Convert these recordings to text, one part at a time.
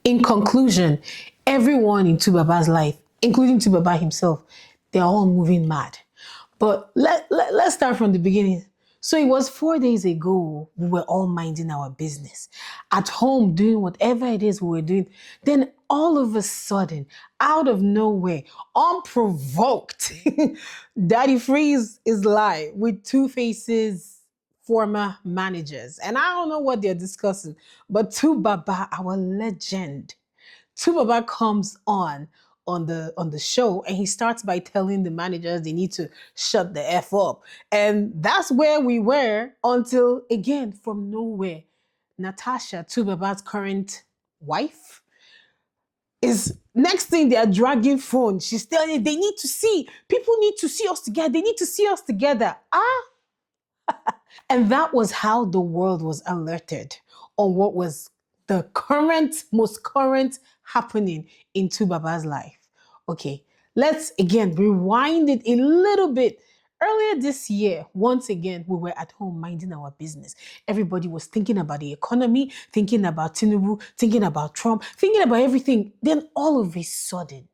In conclusion, everyone in Tubaba's life, including Tubaba himself, they're all moving mad. But let's start from the beginning. So it was 4 days ago, we were all minding our business, at home doing whatever it is we were doing. Then all of a sudden, out of nowhere, unprovoked, Daddy Freeze is live with Two-Face's former managers. And I don't know what they're discussing, but Tubaba, our legend, Tubaba comes on the show and he starts by telling the managers they need to shut the F up. And that's where we were until, again, from nowhere, Natasha, Tubaba's current wife, is next thing they are dragging phone. She's telling you they need to see, people need to see us together. They need to see us together. And that was how the world was alerted on what was the most current happening in Tubaba's life. Okay, let's again rewind it a little bit. Earlier this year, once again, we were at home minding our business. Everybody was thinking about the economy, thinking about Tinubu, thinking about Trump, thinking about everything. Then all of a sudden,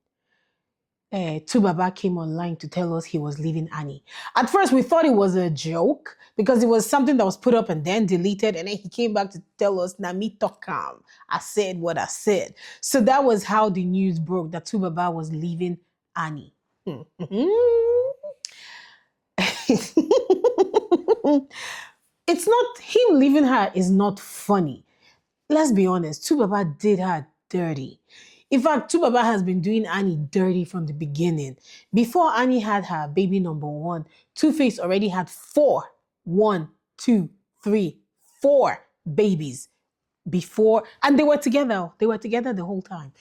Tubaba came online to tell us he was leaving Annie. At first, we thought it was a joke because it was something that was put up and then deleted. And then he came back to tell us, Nami Tokam, I said what I said. So that was how the news broke that Tubaba was leaving Annie. It's not, him leaving her is not funny. Let's be honest, Tubaba did her dirty. In fact, Tubaba has been doing Annie dirty from the beginning. Before Annie had her baby number one, Tuface already had four. 1, 2, 3, 4 babies before, and they were together. They were together the whole time.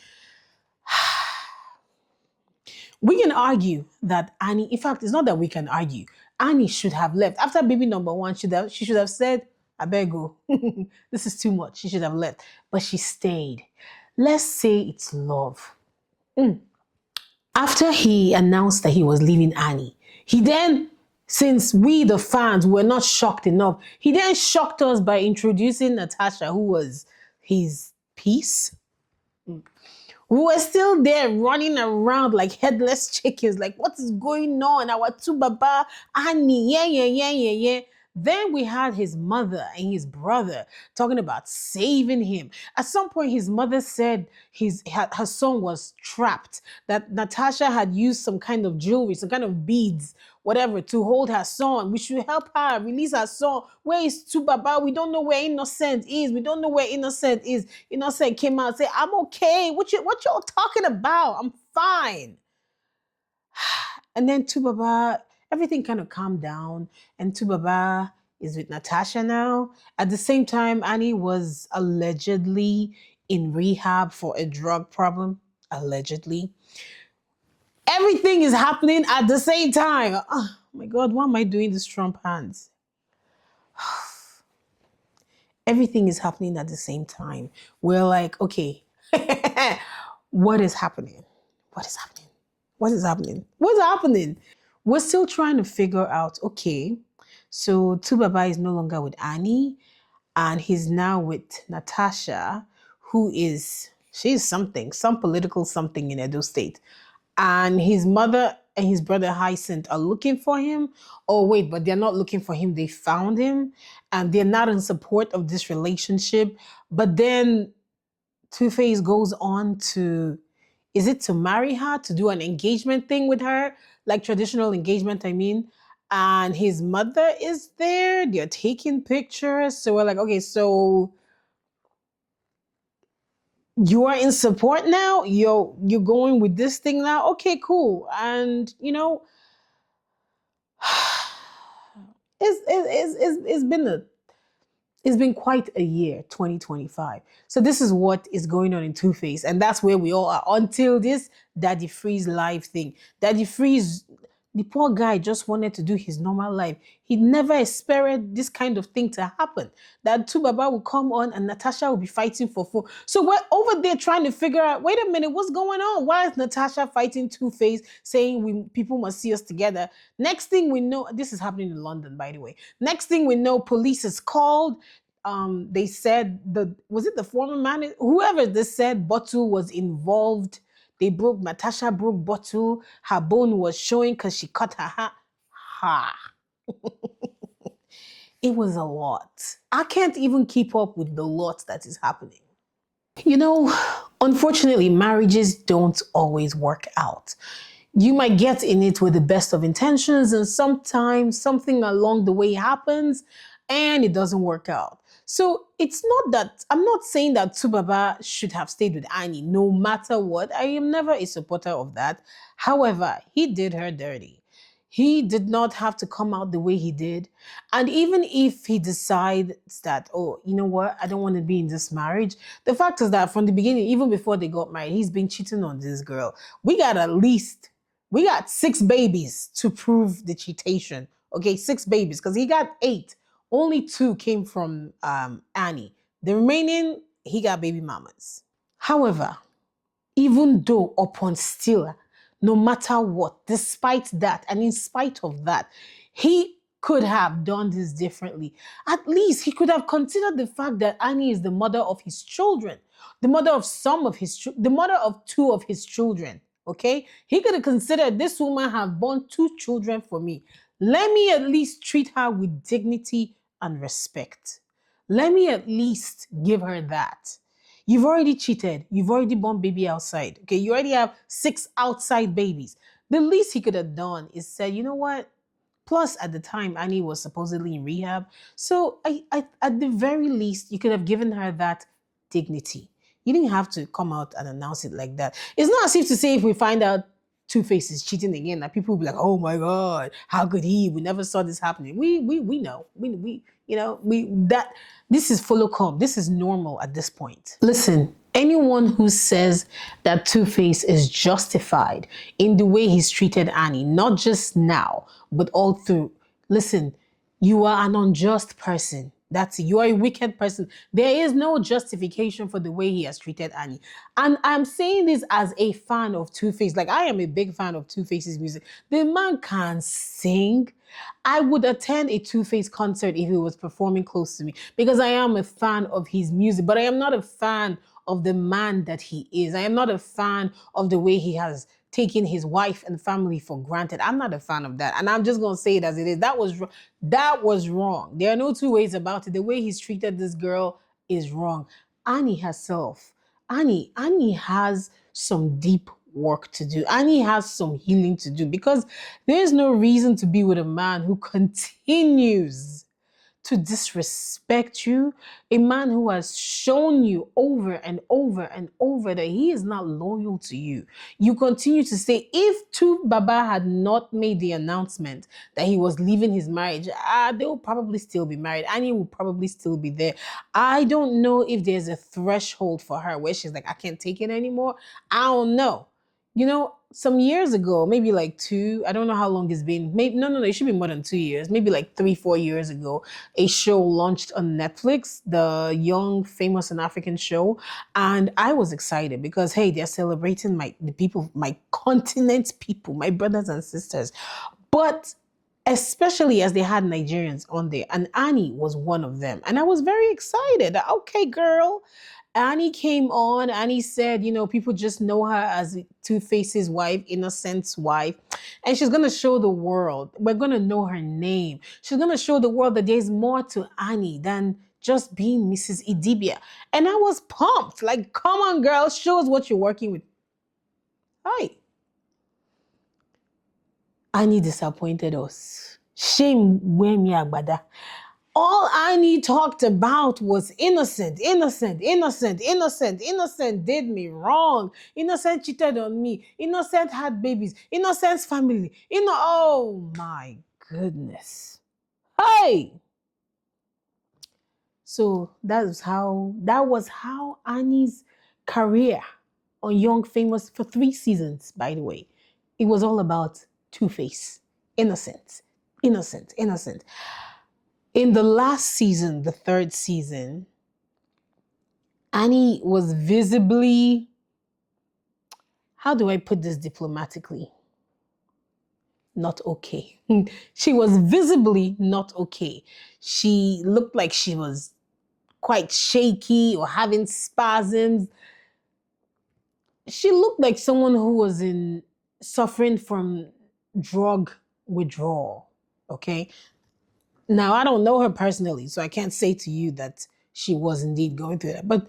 We can argue that Annie, in fact, it's not that we can argue. Annie should have left. After baby number one, she should have said, I beg you, this is too much. She should have left. But she stayed. Let's say it's love. After he announced that he was leaving Annie, he then, since we the fans were not shocked enough, he then shocked us by introducing Natasha, who was his piece. We were still there running around like headless chickens, like what is going on? Our Tubaba, Annie, yeah. Then we had his mother and his brother talking about saving him. At some point, his mother said her son was trapped, that Natasha had used some kind of jewelry, some kind of beads, whatever, to hold her son. We should help her release her son. Where is Tubaba? We don't know where Innocent is. We don't know where Innocent is. Innocent came out and said, I'm okay. What y'all talking about? I'm fine. And then Tubaba, everything kind of calmed down, and Tubaba is with Natasha now. At the same time, Annie was allegedly in rehab for a drug problem. Allegedly. Everything is happening at the same time. Oh my God, why am I doing this Trump hands? Everything is happening at the same time. We're like, okay, what is happening? What is happening? What is happening? What's happening? We're still trying to figure out, okay, so Tubaba is no longer with Annie and he's now with Natasha, she's something, some political something in Edo State. And his mother and his brother Hyacinth are looking for him. Oh, wait, but they're not looking for him. They found him and they're not in support of this relationship. But then Two-Face goes on to, is it to marry her, to do an engagement thing with her? Like traditional engagement, I mean. And his mother is there. They're taking pictures. So we're like, okay, so you are in support now? You're going with this thing now? Okay, cool. And it's been quite a year, 2025. So this is what is going on in Two-Face. And that's where we all are until this Daddy Freeze live thing. Daddy Freeze, the poor guy just wanted to do his normal life. He never expected this kind of thing to happen. That Tubaba will come on and Natasha will be fighting for phone. So we're over there trying to figure out, wait a minute, what's going on? Why is Natasha fighting Two-Face, saying people must see us together? Next thing we know, this is happening in London, by the way. Next thing we know, police is called. they said was it the former manager, whoever they said bottle was involved. They broke Natasha broke bottle. Her bone was showing because she cut her hat. Ha! It was a lot. I can't even keep up with the lot that is happening. You know, unfortunately, marriages don't always work out. You might get in it with the best of intentions, and sometimes something along the way happens and it doesn't work out. So it's not that I'm not saying that Tubaba should have stayed with Annie no matter what. I am never a supporter of that. However, he did her dirty. He did not have to come out the way he did. And even if he decides that, oh, you know what, I don't want to be in this marriage, the fact is that from the beginning, even before they got married, he's been cheating on this girl. We got 6 babies to prove the cheatation. Okay, 6 babies, because he got 8. Only 2 came from Annie. The remaining, he got baby mamas. However, even though upon still, no matter what, despite that, and in spite of that, he could have done this differently. At least he could have considered the fact that Annie is the mother of his children, the mother of the mother of 2 of his children. Okay, he could have considered this woman have born 2 children for me. Let me at least treat her with dignity and respect. Let me at least give her that. You've already cheated. You've already born baby outside. Okay, you already have 6 outside babies. The least he could have done is said, you know what? Plus, at the time, Annie was supposedly in rehab. So, at the very least, you could have given her that dignity. You didn't have to come out and announce it like that. It's not as if to say if we find out Two-Face is cheating again, that people will be like, "Oh my God, how could he? We never saw this happening." We know. We you know we that this is follow come. This is normal at this point. Listen, anyone who says that Two-Face is justified in the way he's treated Annie, not just now, but all through, listen, you are an unjust person. That's it. You are a wicked person. There is no justification for the way he has treated Annie. And I'm saying this as a fan of Two-Face. Like, I am a big fan of Two-Face's music. The man can sing. I would attend a Two-Face concert if he was performing close to me because I am a fan of his music, but I am not a fan of the man that he is. I am not a fan of the way he has taken his wife and family for granted. I'm not a fan of that. And I'm just going to say it as it is. That was wrong. There are no 2 ways about it. The way he's treated this girl is wrong. Annie herself, Annie has some deep work to do. Annie has some healing to do because there's no reason to be with a man who continues to disrespect you, a man who has shown you over and over and over that he is not loyal to you. You continue to say, if Tu Baba had not made the announcement that he was leaving his marriage, they will probably still be married. Annie will probably still be there. I don't know if there's a threshold for her where she's like, I can't take it anymore. I don't know. You know, some years ago, maybe like 2, I don't know how long it's been. Maybe no, it should be more than 2 years. Maybe like 3, 4 years ago, a show launched on Netflix, the Young, Famous and African show. And I was excited because, hey, they're celebrating the people, my continent people, my brothers and sisters. But especially as they had Nigerians on there, and Annie was one of them. And I was very excited. Okay, girl. Annie came on. Annie said, you know, people just know her as Two-Face's wife, Innocent's wife. And she's going to show the world. We're going to know her name. She's going to show the world that there's more to Annie than just being Mrs. Idibia. And I was pumped. Like, come on, girl. Show us what you're working with. Hi. Annie disappointed us. Shame when me agbada. All Annie talked about was innocent did me wrong. Innocent cheated on me. Innocent had babies. Innocent's family. Oh my goodness. Hey! So that was how Annie's career on Young Famous for 3 seasons, by the way. It was all about Two-Face. Innocent. In the last season, the 3rd season, Annie was visibly, how do I put this diplomatically? Not okay. She was visibly not okay. She looked like she was quite shaky or having spasms. She looked like someone who was suffering from drug withdrawal. Okay. Now, I don't know her personally, so I can't say to you that she was indeed going through that. But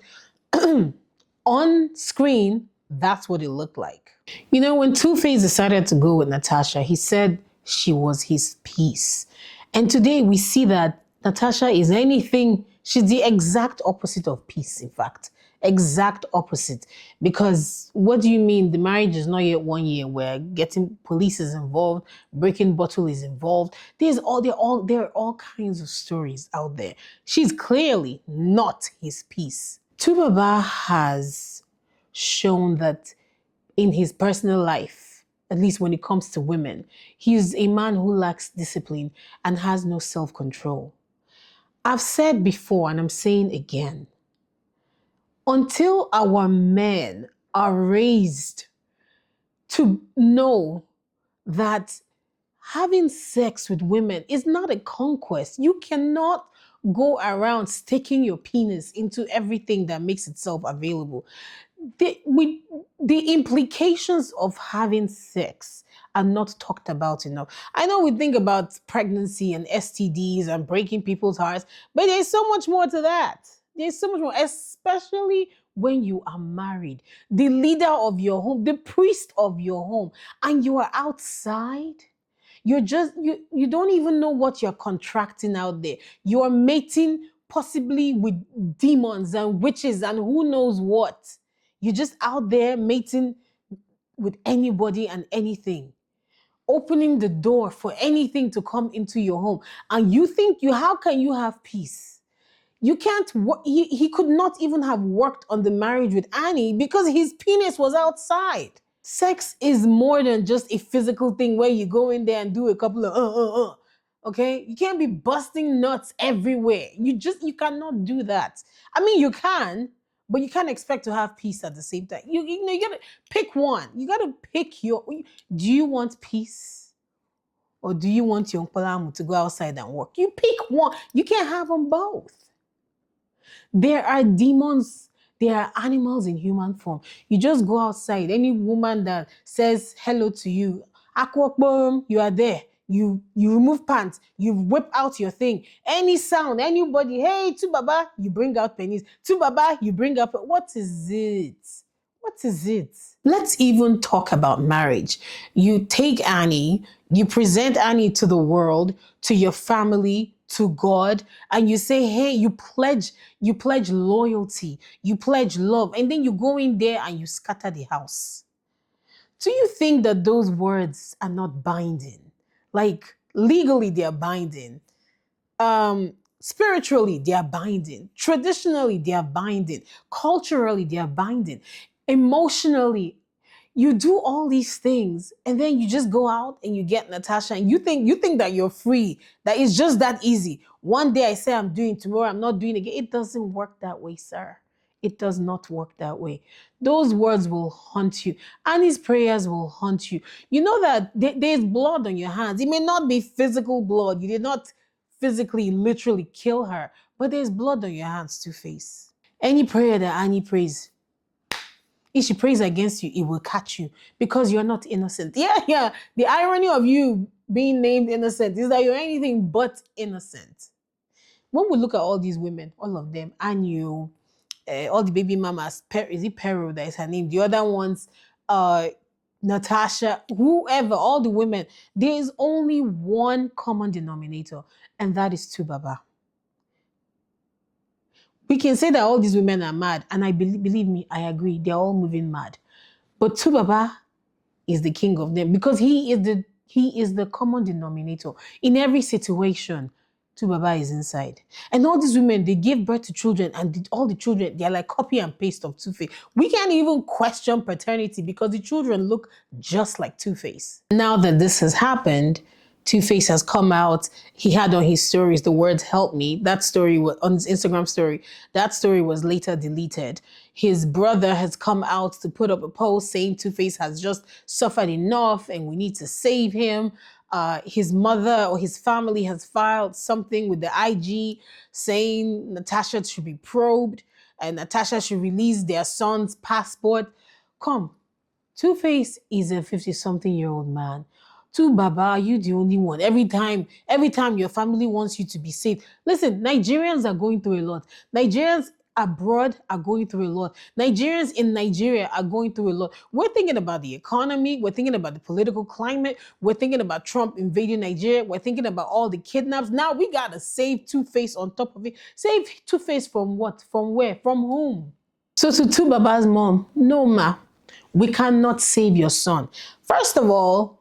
on screen, that's what it looked like. You know, when Tuface decided to go with Natasha, he said she was his peace. And today we see that Natasha is anything, she's the exact opposite of peace, in fact. Exact opposite. Because what do you mean the marriage is not yet 1 year, where getting police is involved, breaking bottle is involved? There are all kinds of stories out there. She's clearly not his peace. Tubaba has shown that in his personal life, at least when it comes to women, he's a man who lacks discipline and has no self-control. I've said before, and I'm saying again, until our men are raised to know that having sex with women is not a conquest. You cannot go around sticking your penis into everything that makes itself available. The implications of having sex are not talked about enough. I know we think about pregnancy and STDs and breaking people's hearts, but there's so much more to that. There's so much more, especially when you are married, the leader of your home, the priest of your home, and you are outside. You don't even know what you're contracting out there. You're mating possibly with demons and witches and who knows what. You're just out there mating with anybody and anything, opening the door for anything to come into your home. And how can you have peace? You can't, he could not even have worked on the marriage with Annie because his penis was outside. Sex is more than just a physical thing where you go in there and do a couple of okay? You can't be busting nuts everywhere. You cannot do that. I mean, you can, but you can't expect to have peace at the same time. You know, you gotta pick one. You gotta pick do you want peace? Or do you want your Nkpalamu to go outside and work? You pick one. You can't have them both. There are demons, there are animals in human form. You just go outside. Any woman that says hello to you, boom, you are there. You remove pants, you whip out your thing. Any sound, anybody, hey, Tubaba, you bring out pennies. Tubaba, you bring up, what is it? What is it? Let's even talk about marriage. You take Annie, you present Annie to the world, to your family, to God, and you say, hey, you pledge loyalty, you pledge love, and then you go in there and you scatter the house. Do you think that those words are not binding? Like legally they are binding. Spiritually they are binding. Traditionally they are binding. Culturally they are binding. Emotionally, you do all these things and then you just go out and you get Natasha and you think that you're free, that it's just that easy. One day I say I'm doing, tomorrow I'm not doing again. It doesn't work that way, sir. It does not work that way. Those words will haunt you. Annie's prayers will haunt you. You know that there's blood on your hands. It may not be physical blood. You did not physically, literally kill her, but there's blood on your hands, Tuface. Any prayer that Annie prays, if she prays against you, it will catch you because you're not innocent. Yeah. The irony of you being named innocent is that you're anything but innocent. When we look at all these women, all of them, Anu, all the baby mamas, is it Peru that is her name? The other ones, Natasha, whoever, all the women, there is only one common denominator, and that is Tubaba. We can say that all these women are mad, and believe me, I agree, they're all moving mad. But Tubaba is the king of them because he is the common denominator. In every situation, Tubaba is inside. And all these women, they give birth to children, and all the children, they're like copy and paste of Tuface. We can't even question paternity because the children look just like Tuface. Now that this has happened, Tuface has come out. He had on his stories the words "help me." That story was on his Instagram story. That story was later deleted. His brother has come out to put up a post saying Tuface has just suffered enough and we need to save him. his mother or his family has filed something with the IG saying Natasha should be probed and Natasha should release their son's passport. Come, Tuface is a 50-something-year-old man. To Baba, are you the only one? Every time your family wants you to be safe. Listen, Nigerians are going through a lot. Nigerians abroad are going through a lot. Nigerians in Nigeria are going through a lot. We're thinking about the economy. We're thinking about the political climate. We're thinking about Trump invading Nigeria. We're thinking about all the kidnaps. Now we gotta save Two-Face on top of it. Save Two-Face from what? From where? From whom? So to Two Baba's mom, no ma, we cannot save your son. First of all,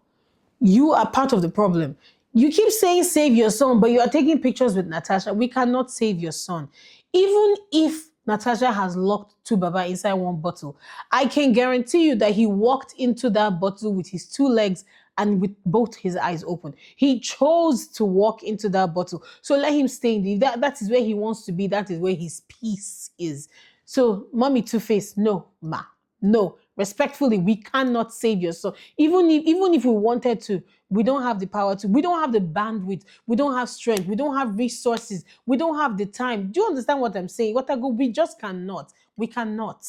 you are part of the problem. You keep saying save your son, but you are taking pictures with Natasha. We cannot save your son. Even if Natasha has locked Two Baba inside one bottle, I can guarantee you that he walked into that bottle with his two legs and with both his eyes open. He chose to walk into that bottle. So let him stay in there. That is where he wants to be. That is where his peace is. So, Mommy Two-Face, no, ma. No, respectfully, we cannot save your son. Even if we wanted to, we don't have the power to. We don't have the bandwidth. We don't have strength. We don't have resources. We don't have the time. Do you understand what I'm saying? What I go, we just cannot. We cannot.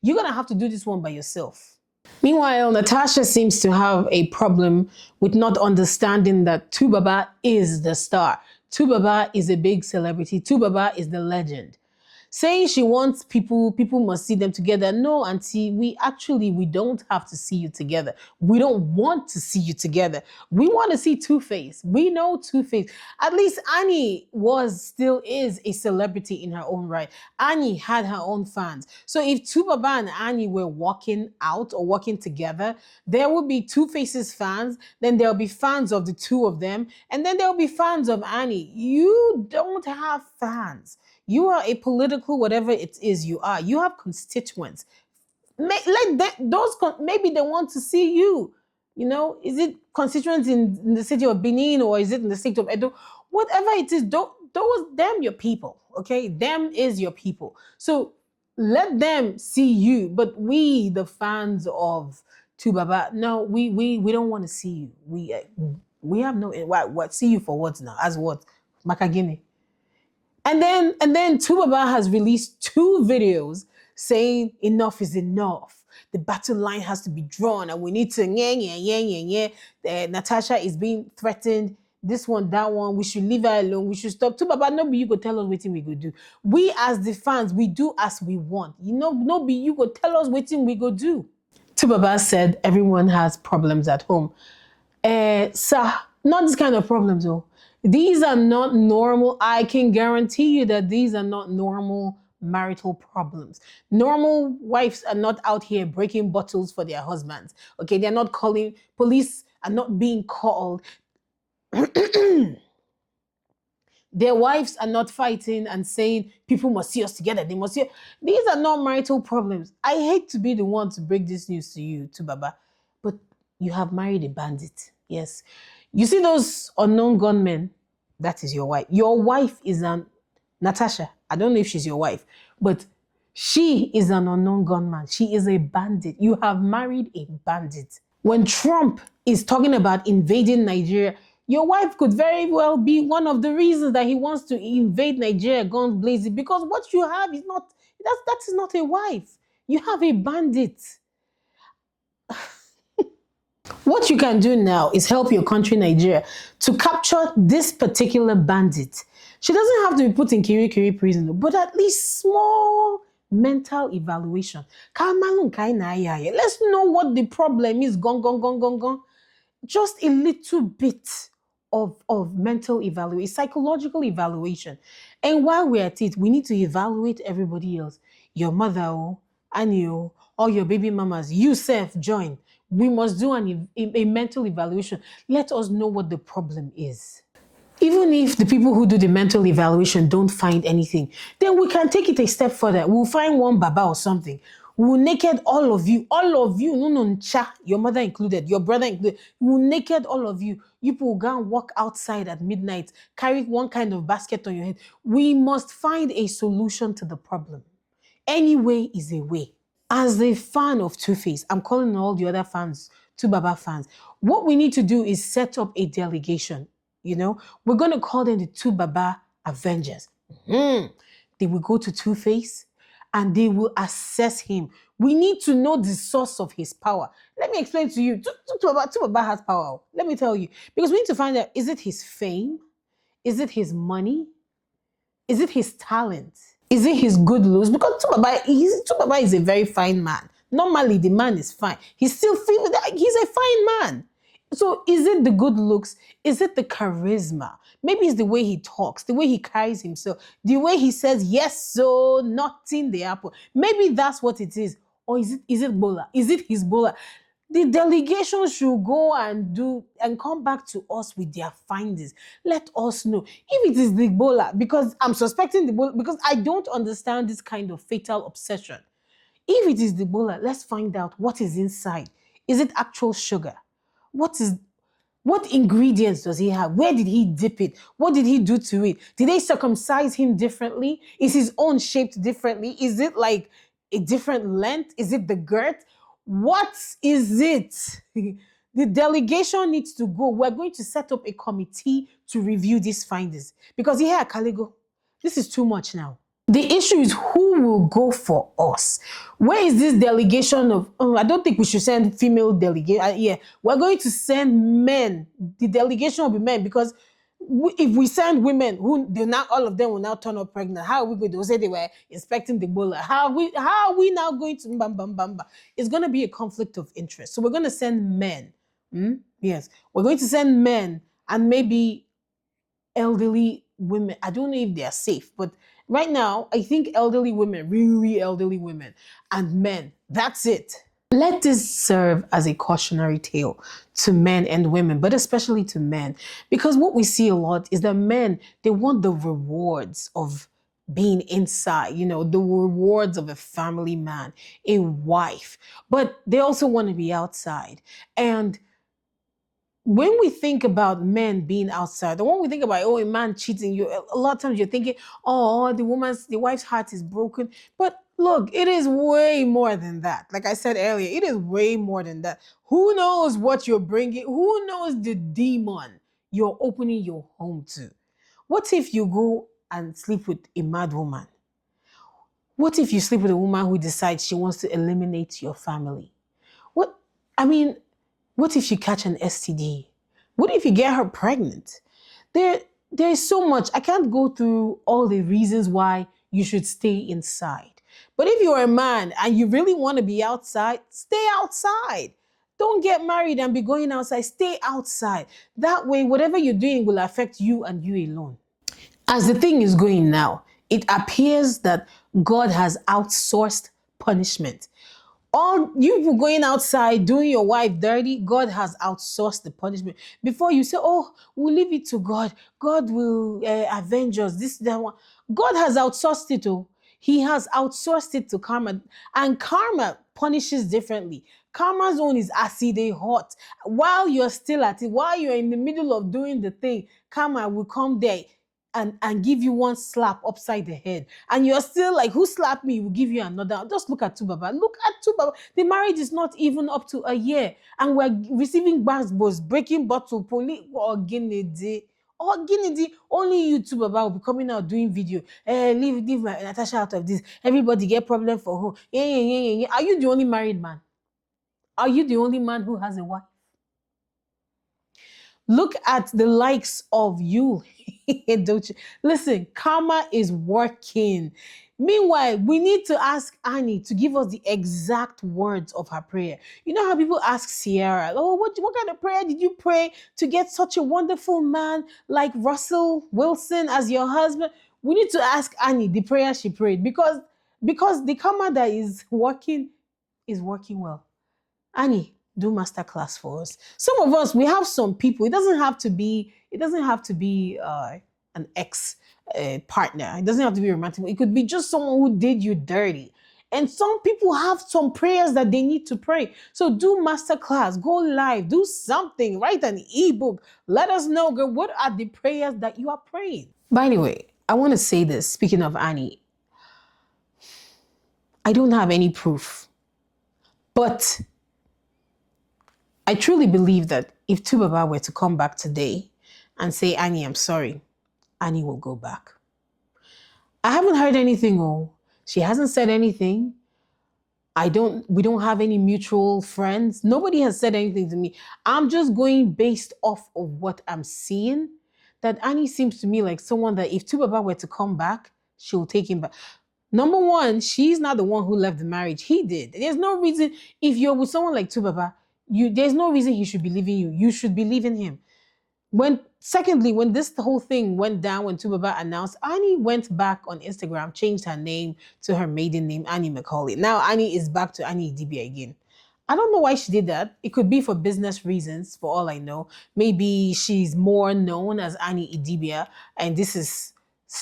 You're gonna have to do this one by yourself. Meanwhile, Natasha seems to have a problem with not understanding that Two Baba is the star. Two Baba is a big celebrity. Two Baba is the legend. Saying she wants people must see them together. No, auntie, we don't have to see you together. We don't want to see you together. We want to see Two-Face. We know Two-Face. At least Annie still is a celebrity in her own right. Annie had her own fans. So if Two Baba and Annie were walking out or walking together, there would be Two-Face's fans, then there'll be fans of the two of them, and then there'll be fans of Annie. You don't have fans. You are a political whatever it is you are. You have constituents. Let those maybe they want to see you. You know, is it constituents in the city of Benin or is it in the state of Edo? Whatever it is, them your people. Okay, them is your people. So let them see you. But we, the fans of Two Baba, no, we don't want to see you. We have no what see you for what now? As what? Makagini. And then Two Baba has released two videos saying enough is enough. The battle line has to be drawn and we need to Natasha is being threatened. This one, that one, we should leave her alone. We should stop. Two Baba, no be you go tell us what we go do. We as the fans, we do as we want. You know, no be you go tell us what we go do. Two Baba said everyone has problems at home. Sir, not this kind of problems though. These are not normal. I can guarantee you that these are not normal marital problems. Normal wives are not out here breaking bottles for their husbands. Okay, they're not calling, police are not being called. Their wives are not fighting and saying people must see us together. They must see. These are not marital problems. I hate to be the one to break this news to you, to Baba, but you have married a bandit. Yes. You see those unknown gunmen? That is your wife. Your wife is Natasha. I don't know if she's your wife, but she is an unknown gunman. She is a bandit. You have married a bandit. When Trump is talking about invading Nigeria, your wife could very well be one of the reasons that he wants to invade Nigeria guns blazing, because what you have is not, that is not a wife. You have a bandit. What you can do now is help your country, Nigeria, to capture this particular bandit. She doesn't have to be put in Kirikiri prison, but at least small mental evaluation. Let's know what the problem is. Gone. Just a little bit of mental evaluation, psychological evaluation. And while we're at it, we need to evaluate everybody else. Your mother, Annie, all your baby mamas, you self join. We must do a mental evaluation. Let us know what the problem is. Even if the people who do the mental evaluation don't find anything, then we can take it a step further. We'll find one baba or something. We'll naked all of you, no, your mother included, your brother included. We'll naked all of you. You people will go and walk outside at midnight, carry one kind of basket on your head. We must find a solution to the problem. Any way is a way. As a fan of Two-Face, I'm calling all the other fans Two Baba fans. What we need to do is set up a delegation. We're going to call them the Two Baba Avengers. They will go to Tuface and they will assess him. We need to know the source of his power. Let me explain to you. Two Baba has power. Let me tell you. Because we need to find out, is it his fame? Is it his money? Is it his talent? Is it his good looks? Because Tubaba is a very fine man. Normally, the man is fine. He's still feeling that he's a fine man. So is it the good looks? Is it the charisma? Maybe it's the way he talks, the way he carries himself, the way he says, yes, so nothing the apple. Maybe that's what it is. Or is it Bola? Is it his Bola? The delegation should go and do and come back to us with their findings. Let us know if it is the Ebola, because I'm suspecting the Ebola, because I don't understand this kind of fatal obsession. If it is the Ebola, let's find out what is inside. Is it actual sugar? What ingredients does he have? Where did he dip it? What did he do to it? Did they circumcise him differently? Is his own shaped differently? Is it like a different length? Is it the girth? What is it? The delegation needs to go. We're going to set up a committee to review these findings. Because here at Caligo, this is too much now. The issue is who will go for us. Where is this delegation of, I don't think we should send female delegate. Yeah, we're going to send men. The delegation will be men, because if we send women, all of them will now turn up pregnant. How are we going to say they were inspecting the Ebola? How are we now going to bam, bam, bam, bam? It's going to be a conflict of interest. So we're going to send men. Yes, we're going to send men and maybe elderly women. I don't know if they are safe, but right now, I think elderly women, really elderly women, and men, that's it. Let this serve as a cautionary tale to men and women, but especially to men, because what we see a lot is that men, they want the rewards of being inside, the rewards of a family man, a wife, but they also want to be outside. And when we think about men being outside, or when we think about, a man cheating, a lot of times you're thinking, the wife's heart is broken. But look, it is way more than that. Like I said earlier, it is way more than that. Who knows what you're bringing? Who knows the demon you're opening your home to? What if you go and sleep with a mad woman? What if you sleep with a woman who decides she wants to eliminate your family? What if you catch an STD? What if you get her pregnant? There is so much. I can't go through all the reasons why you should stay inside. But if you're a man and you really want to be outside, stay outside. Don't get married and be going outside. Stay outside. That way, whatever you're doing will affect you and you alone. As the thing is going now, it appears that God has outsourced punishment. All you going outside doing your wife dirty, God has outsourced the punishment. Before you say, we'll leave it to God. God will avenge us. This, that one. God has outsourced it. He has outsourced it to karma. And karma punishes differently. Karma's own is acid hot. While you're still at it, while you're in the middle of doing the thing, karma will come there and give you one slap upside the head. And you're still like, who slapped me? Will give you another. Just look at Tubaba. Look at Tubaba. The marriage is not even up to a year. And we're receiving bags, breaking bottle, police, or Guinea. Only you Tubaba will be coming out doing video. Leave my Natasha out of this. Everybody get problem for her. Yeah. Are you the only married man? Are you the only man who has a wife? Look at the likes of you. Don't you? Listen, karma is working. Meanwhile, we need to ask Annie to give us the exact words of her prayer. You know how people ask Sierra, what kind of prayer did you pray to get such a wonderful man like Russell Wilson as your husband? We need to ask Annie the prayer she prayed, because the karma that is working well. Annie, do masterclass for us. Some of us, we have some people. It doesn't have to be an ex partner. It doesn't have to be romantic. It could be just someone who did you dirty. And some people have some prayers that they need to pray. So do masterclass, go live, do something, write an ebook. Let us know, girl, what are the prayers that you are praying? By the way, I want to say this, speaking of Annie, I don't have any proof, but I truly believe that if Tubaba were to come back today and say, Annie, I'm sorry, Annie will go back. I haven't heard anything. Oh, she hasn't said anything. We don't have any mutual friends. Nobody has said anything to me. I'm just going based off of what I'm seeing. That Annie seems to me like someone that if Tubaba were to come back, she'll take him back. Number one, she's not the one who left the marriage. He did. There's no reason, if you're with someone like Tubaba, there's no reason he should be leaving you. You should be leaving him. Secondly, when this whole thing went down, when Tubaba announced, Annie went back on Instagram, changed her name to her maiden name, Annie McCauley. Now Annie is back to Annie Idibia again. I don't know why she did that. It could be for business reasons, for all I know. Maybe she's more known as Annie Idibia, and this is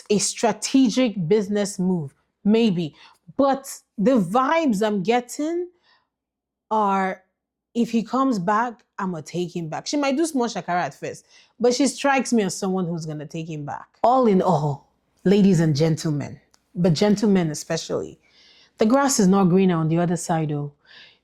a strategic business move. Maybe. But the vibes I'm getting are, if he comes back, I'm gonna take him back. She might do small shakara at first, but she strikes me as someone who's gonna take him back. All in all, ladies and gentlemen, but gentlemen especially, the grass is not greener on the other side, though.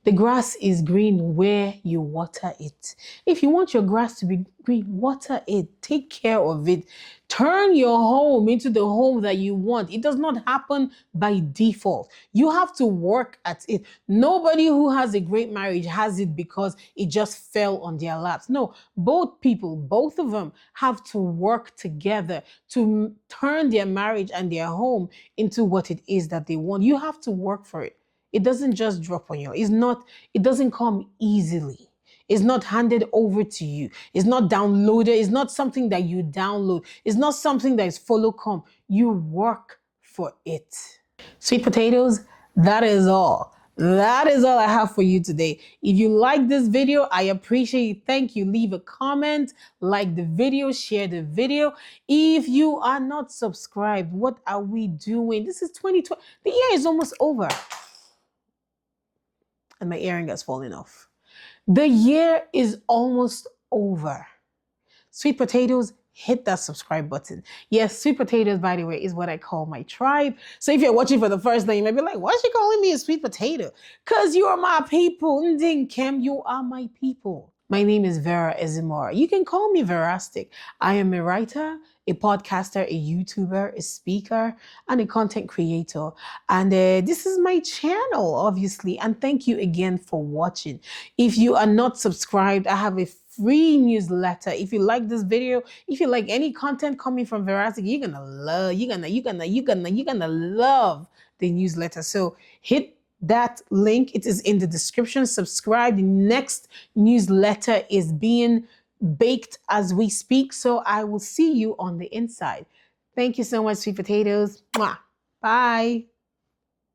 The grass is green where you water it. If you want your grass to be green, water it. Take care of it. Turn your home into the home that you want. It does not happen by default. You have to work at it. Nobody who has a great marriage has it because it just fell on their laps. No, both people, both of them have to work together to turn their marriage and their home into what it is that they want. You have to work for it. It doesn't just drop on you. It doesn't come easily. It's not handed over to you. It's not downloaded. It's not something that you download. It's not something that is follow come. You work for it. Sweet potatoes, that is all. That is all I have for you today. If you like this video, I appreciate it. Thank you. Leave a comment, like the video, share the video. If you are not subscribed, what are we doing? This is 2020. The year is almost over. And my earring has fallen off. The year is almost over. Sweet potatoes, hit that subscribe button. Yes, sweet potatoes, by the way, is what I call my tribe. So if you're watching for the first time, you might be like, why is she calling me a sweet potato? Because you are my people. Nding Kem, you are my people. My name is Vera Ezimora. You can call me Verastic. I am a writer, a podcaster, a YouTuber, a speaker, and a content creator. And this is my channel, obviously. And thank you again for watching. If you are not subscribed, I have a free newsletter. If you like this video, if you like any content coming from Verastic, you're gonna love the newsletter. So hit that link. It is in the description. Subscribe. The next newsletter is being baked as we speak. So I will see you on the inside. Thank you so much, sweet potatoes. Mwah. Bye.